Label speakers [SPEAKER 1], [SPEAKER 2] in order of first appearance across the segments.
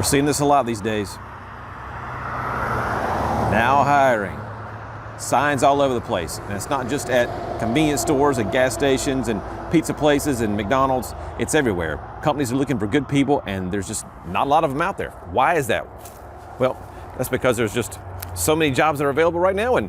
[SPEAKER 1] seeing this a lot these days. Now hiring. Signs all over the place. And it's not just at convenience stores and gas stations and pizza places and McDonald's. It's everywhere. Companies are looking for good people and there's just not a lot of them out there. Why is that? Well, that's because there's just so many jobs that are available right now, and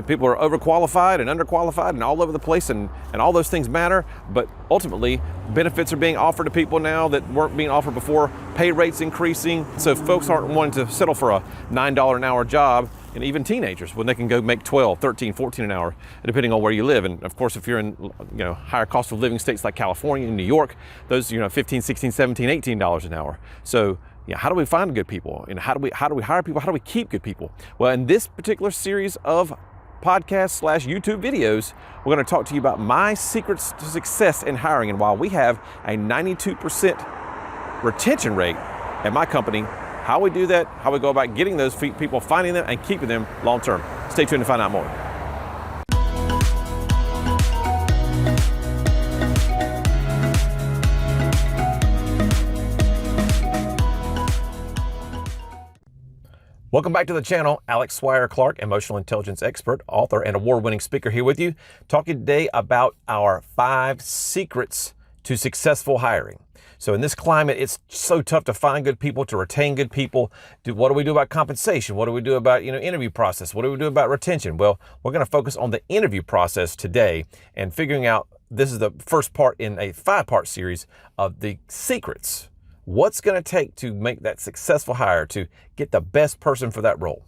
[SPEAKER 1] people are overqualified and underqualified and all over the place, and all those things matter. But ultimately, benefits are being offered to people now that weren't being offered before. Pay rates increasing. So folks aren't wanting to settle for a $9 an hour job, and even teenagers, when they can go make 12, 13, 14 an hour, depending on where you live. And of course, if you're in higher cost of living states like California and New York, those $15, $16, $17, $18 an hour. So how do we find good people? And how do we hire people? How do we keep good people? Well, in this particular series of podcast/YouTube videos, we're going to talk to you about my secrets to success in hiring. And while we have a 92% retention rate at my company, how we do that, how we go about getting those people, finding them, and keeping them long term. Stay tuned to find out more. Welcome back to the channel. Alex Swire-Clark, emotional intelligence expert, author, and award-winning speaker here with you, talking today about our 5 secrets to successful hiring. So in this climate, it's so tough to find good people, to retain good people. What do we do about compensation? What do we do about interview process? What do we do about retention? Well, we're going to focus on the interview process today and figuring out, this is the first part in a 5-part series of the secrets. What's going to take to make that successful hire, to get the best person for that role?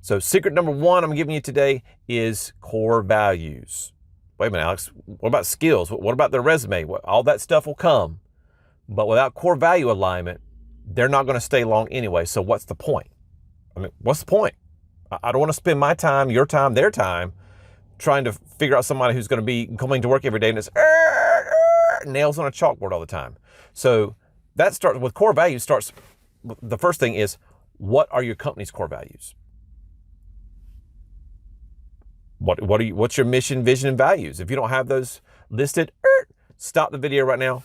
[SPEAKER 1] So secret number 1 I'm giving you today is core values. Wait a minute, Alex, what about skills? What about their resume? All that stuff will come. But without core value alignment, they're not going to stay long anyway. So what's the point? What's the point? I don't want to spend my time, your time, their time trying to figure out somebody who's going to be coming to work every day and it's nails on a chalkboard all the time. So that starts with core values. The first thing is, what are your company's core values? What's your mission, vision, and values? If you don't have those listed, stop the video right now.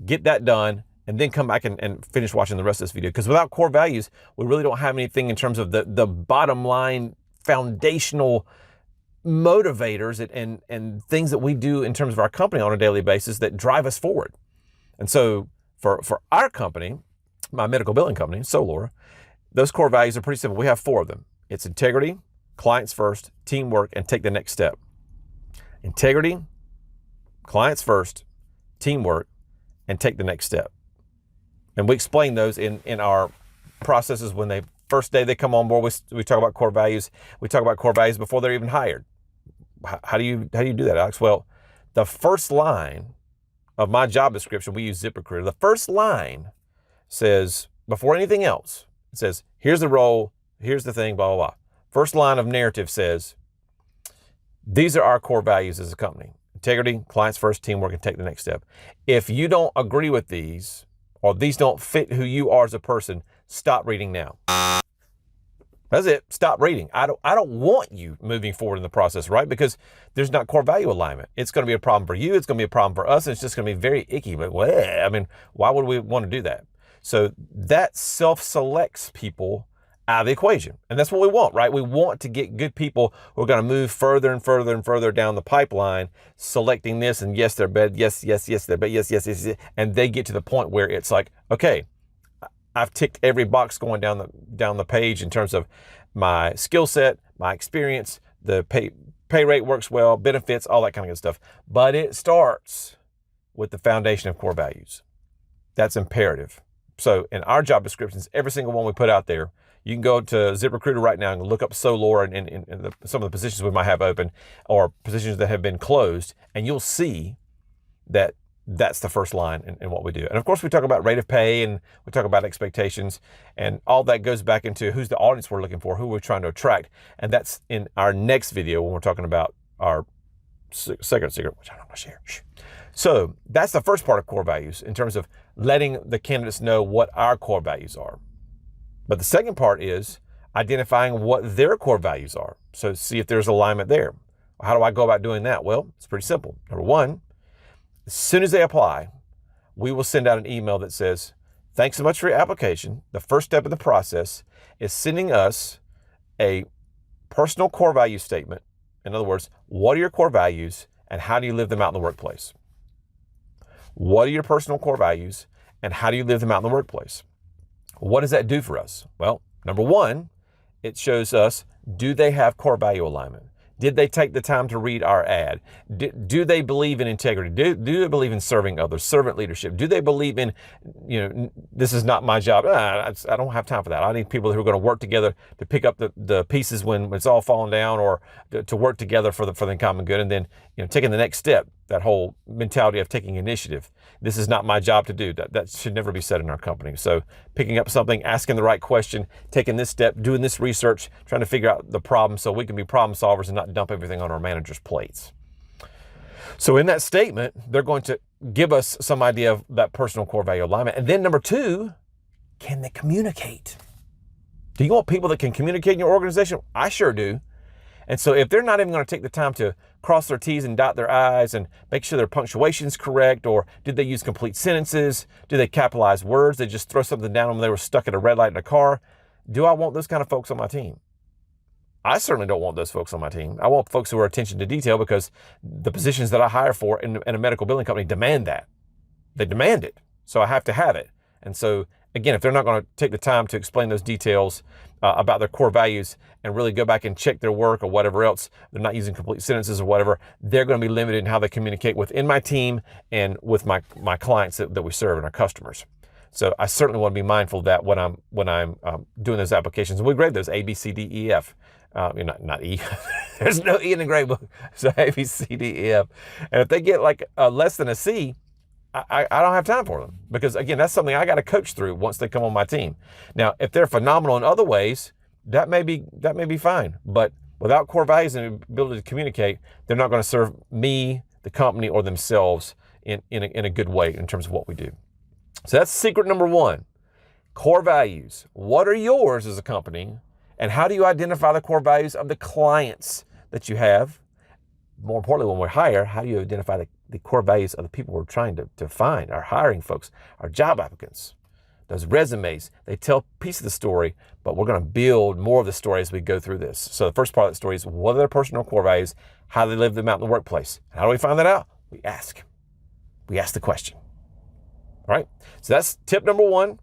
[SPEAKER 1] Get that done, and then come back and finish watching the rest of this video. Because without core values, we really don't have anything in terms of the bottom line, foundational motivators and things that we do in terms of our company on a daily basis that drive us forward. And so for our company, my medical billing company, Solor, those core values are pretty simple. We have 4 of them. It's integrity, clients first, teamwork, and take the next step. Integrity, clients first, teamwork, and take the next step. And we explain those in our processes when first day they come on board. We talk about core values. We talk about core values before they're even hired. How do you do that, Alex? Well, the first line of my job description, we use ZipRecruiter. The first line says, before anything else, it says, here's the role, here's the thing, blah, blah, blah. First line of narrative says, these are our core values as a company. Integrity, clients first, teamwork, and take the next step. If you don't agree with these, or these don't fit who you are as a person, stop reading now. That's it. Stop reading. I don't want you moving forward in the process, right? Because there's not core value alignment. It's going to be a problem for you. It's going to be a problem for us. And it's just going to be very icky. But why would we want to do that? So that self-selects people out of the equation. And that's what we want, right? We want to get good people who are going to move further and further and further down the pipeline, selecting this, and yes, they're bad. Yes, they're bad. Yes. And they get to the point where it's like, okay, I've ticked every box going down the page in terms of my skill set, my experience, the pay rate works well, benefits, all that kind of good stuff. But it starts with the foundation of core values. That's imperative. So in our job descriptions, every single one we put out there, you can go to ZipRecruiter right now and look up Solor and some of the positions we might have open or positions that have been closed, and you'll see that that's the first line in what we do. And of course, we talk about rate of pay and we talk about expectations, and all that goes back into who's the audience we're looking for, who we're trying to attract. And that's in our next video when we're talking about our second secret, which I don't want to share. So that's the first part of core values in terms of letting the candidates know what our core values are. But the second part is identifying what their core values are. So see if there's alignment there. How do I go about doing that? Well, it's pretty simple. Number one, as soon as they apply, we will send out an email that says, thanks so much for your application. The first step in the process is sending us a personal core value statement. In other words, what are your core values and how do you live them out in the workplace? What are your personal core values and how do you live them out in the workplace? What does that do for us? Well, number one, it shows us, do they have core value alignment? Did they take the time to read our ad? Do they believe in integrity? Do they believe in serving others, servant leadership? Do they believe in, this is not my job. I don't have time for that. I need people who are going to work together to pick up the pieces when it's all falling down, or to work together for the common good. And then, taking the next step, that whole mentality of taking initiative. This is not my job to do. That should never be said in our company. So picking up something, asking the right question, taking this step, doing this research, trying to figure out the problem so we can be problem solvers and not dump everything on our managers' plates. So in that statement, they're going to give us some idea of that personal core value alignment. And then number two, can they communicate? Do you want people that can communicate in your organization? I sure do. And so if they're not even going to take the time to cross their T's and dot their I's and make sure their punctuation's correct, or did they use complete sentences? Do they capitalize words? They just throw something down when they were stuck at a red light in a car? Do I want those kind of folks on my team? I certainly don't want those folks on my team. I want folks who are attention to detail, because the positions that I hire for in a medical billing company demand that. They demand it. So I have to have it. And so again, if they're not going to take the time to explain those details about their core values and really go back and check their work or whatever else, they're not using complete sentences or whatever, they're going to be limited in how they communicate within my team and with my clients that we serve and our customers. So I certainly want to be mindful of that when I'm doing those applications. And we grade those A, B, C, D, E, F. Not E. There's no E in the grade book. So A, B, C, D, E, F. And if they get like less than a C, I don't have time for them, because again, that's something I got to coach through once they come on my team. Now, if they're phenomenal in other ways, that may be fine. But without core values and ability to communicate, they're not going to serve me, the company, or themselves in a good way in terms of what we do. So that's secret number one. Core values. What are yours as a company, and how do you identify the core values of the clients that you have? More importantly, when we hire, how do you identify the core values of the people we're trying to find, our hiring folks, our job applicants? Those resumes, they tell a piece of the story, but we're going to build more of the story as we go through this. So the first part of the story is, what are their personal core values? How do they live them out in the workplace? How do we find that out? We ask. We ask the question. All right. So that's tip number one.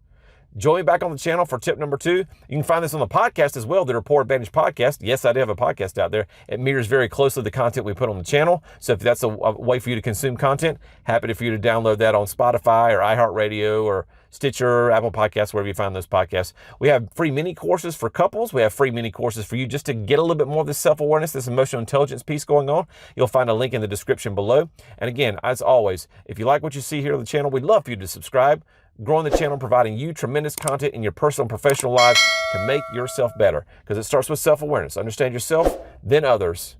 [SPEAKER 1] Join me back on the channel for tip number two. You can find this on the podcast as well, the Rapport Advantage podcast. Yes, I do have a podcast out there. It mirrors very closely the content we put on the channel. So if that's a way for you to consume content, happy for you to download that on Spotify or iHeartRadio or Stitcher, Apple Podcasts, wherever you find those podcasts. We have free mini courses for couples. We have free mini courses for you just to get a little bit more of this self-awareness, this emotional intelligence piece going on. You'll find a link in the description below. And again, as always, if you like what you see here on the channel, we'd love for you to subscribe. Growing the channel, providing you tremendous content in your personal and professional lives to make yourself better. Because it starts with self-awareness. Understand yourself, then others,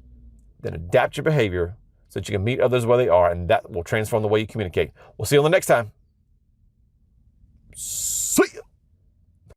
[SPEAKER 1] then adapt your behavior so that you can meet others where they are, and that will transform the way you communicate. We'll see you on the next time. See ya.